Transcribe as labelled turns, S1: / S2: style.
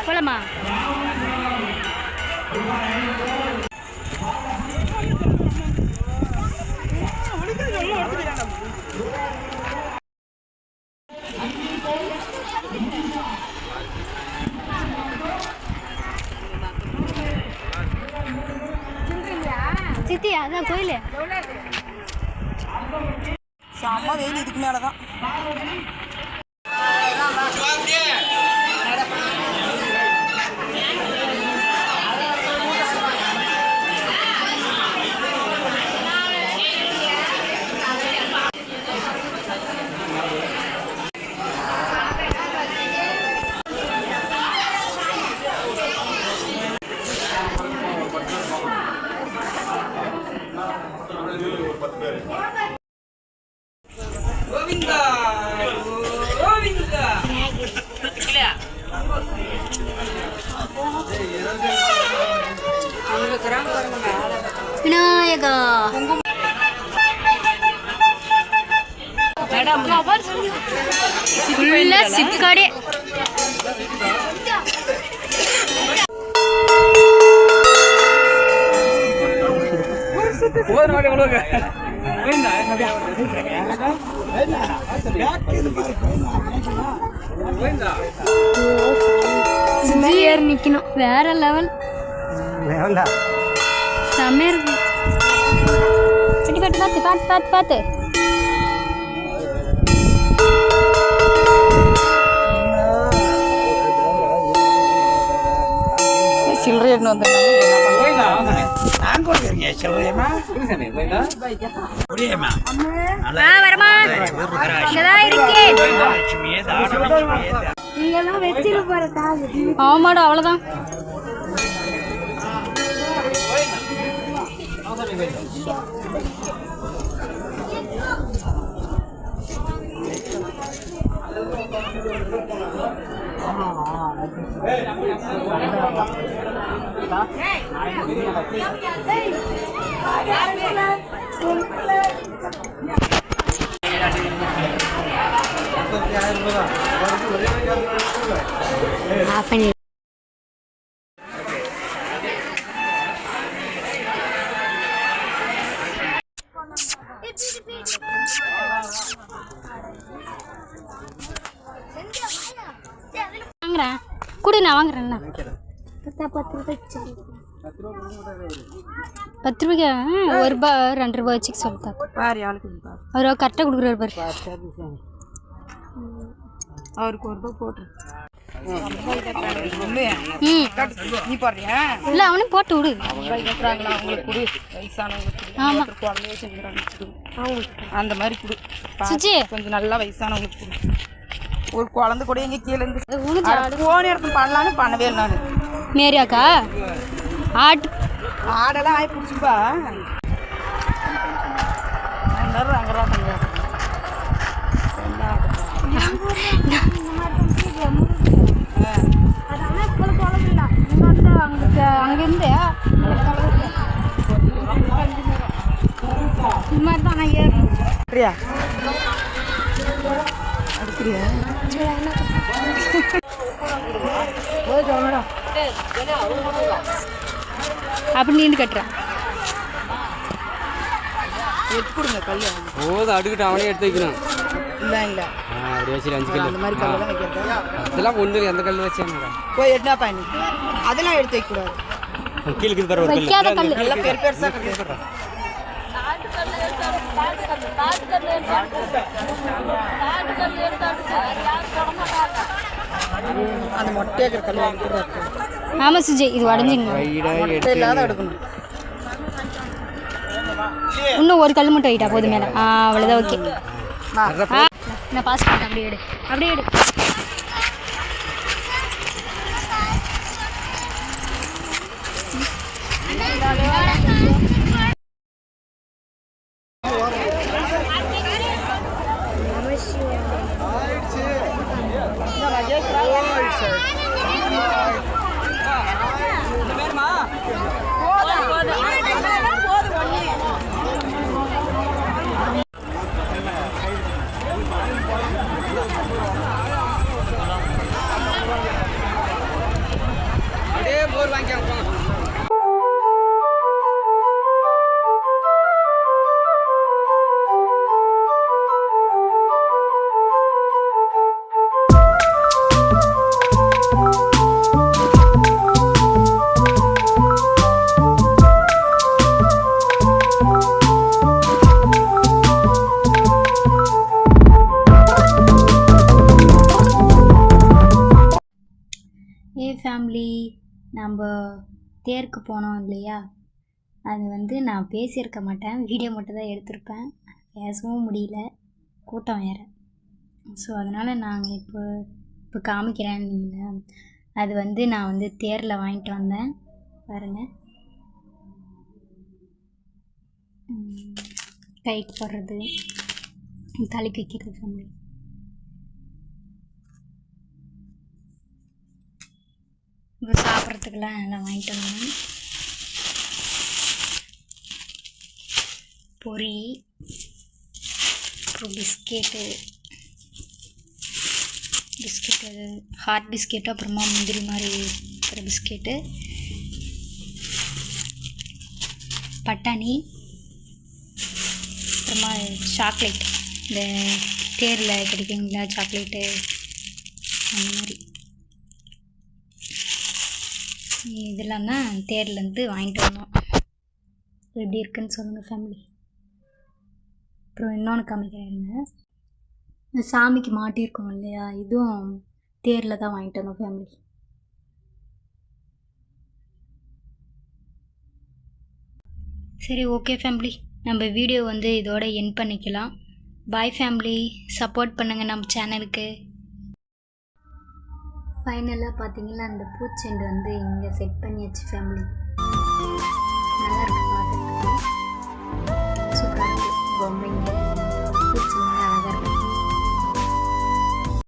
S1: போலாமா? சித்தி அதான் கோயில்
S2: செம்ம வெயில் இதுக்கு மேலதான்.
S1: விநாயகா சிப்காடே நிக்கணும். வேற லெவல் செம்மையா இருக்கு. பார்த்து பார்த்து பார்த்து பார்த்து பார்த்து
S2: சில்லறை எடுத்து வந்துருக்காங்க.
S1: ஆமாடா அவ்வளவுதான். வாங்குறேன் கூட நான் வாங்குறேன்ண்ணா. 10 ரூபாய்க்கு 1 ரூபா 2 ரூபா வச்சுக்க சொல்லிட்டா அவர் கரெக்டாக கொடுக்குறாரு பாரு.
S2: அவருக்கு 1 ரூபா போட்டுரு. நீ போடுறியா?
S1: இல்லை அவனே போட்டு விடு.
S2: அந்த மாதிரி கொடு. கொஞ்சம் நல்லா வயசானவங்களுக்கு கொடு. ஒரு குழந்தை கூட எங்க கீழே இருந்து போன இடத்துல பண்ணலான்னு பண்ணவே இல்லை. நான்
S1: மேரியாக்கா
S2: ஆடெல்லாம் ஆகி பிடிச்சிப்பா.
S1: அங்கிருந்து இந்த மாதிரி தான் நான் ஏறியா அடிக்கிறியா அப்படி நீண்டு கட்டுறேன்.
S2: எடுத்துடுங்க கல்லு
S3: போதும் அடுக்கிட்டு அவனே எடுத்து வைக்கணும்.
S2: இல்லை இல்லை
S3: அப்படியே சரி 5 கல்
S2: அந்த மாதிரி கல்லெல்லாம் வைக்கிறதா?
S3: அதெல்லாம் ஒன்று எந்த கல் வச்சேன்
S2: போய் எடுனா பாணி அதெல்லாம் எடுத்து வைக்கக்கூடாது.
S3: கீழே தர
S1: வைக்காத கல்
S2: நல்லா பெருசாக கட்டு. அந்த மொட்டையாக இருக்கிற கல் எடுத்துடுறாரு.
S1: ஆமாம் சுஜய் இது உடஞ்சிங்க
S2: இல்லாத எடுக்கணும்.
S1: இன்னும் ஒரு கல் மட்டும் வைட்டா போதும் மேலே. அவ்வளோதான் ஓகே. நான் பாஸ் பண்ணிட்டேன். அப்படியே எடு அப்படியே எடு. ஃபேமிலி. நம்ம தேருக்கு போனோம் இல்லையா, அது வந்து நான் பேசியிருக்க மாட்டேன், வீடியோ மட்டும் தான் எடுத்திருப்பேன். பேசவும் முடியல, கூட்டம் வேறு. ஸோ அதனால் நாங்கள் இப்போ காமிக்கிறேன். நீங்கள் அது வந்து நான் வந்து தேரில் வாங்கிட்டு வந்தேன் பாருங்கள். கைக்கு போடுறது, தலைக்கு வைக்கிறது ஃபேமிலி. இப்போ சாப்பிட்றதுக்கெல்லாம் நல்லா வாங்கிட்டு வந்தேன். பொரி, அப்புறம் பிஸ்கெட்டு, ஹாட் பிஸ்கெட்டு, அப்புறமா முந்திரி மாதிரி இருக்கிற பிஸ்கெட்டு, பட்டாணி, அப்புறமா சாக்லேட், இந்த தேரில் கிடைக்குங்களா சாக்லேட்டு அந்த மாதிரி. இதெல்லாம் தான் தேர்லேருந்து வாங்கிட்டு வந்தோம். எப்படி இருக்குன்னு சொல்லுங்கள் ஃபேமிலி. அப்புறம் இன்னொன்று காமிக்கிறேங்க, சாமிக்கு மாட்டியிருக்கோம் இல்லையா, இதுவும் தேரில் தான் வாங்கிட்டு வந்தோம் ஃபேமிலி. சரி, ஓகே ஃபேமிலி, நம்ம வீடியோ வந்து இதோட எண்ட் பண்ணிக்கலாம். பாய் ஃபேமிலி, சப்போர்ட் பண்ணுங்கள் நம்ம சேனலுக்கு. ஃபைனலாக பார்த்தீங்கன்னா அந்த பூச்செண்டு வந்து இங்கே செட் பண்ணியாச்சு ஃபேமிலி. நல்லா இருக்குது பார்க்குறதுக்கு, சூப்பராக இருக்குது பொம்மைங்க.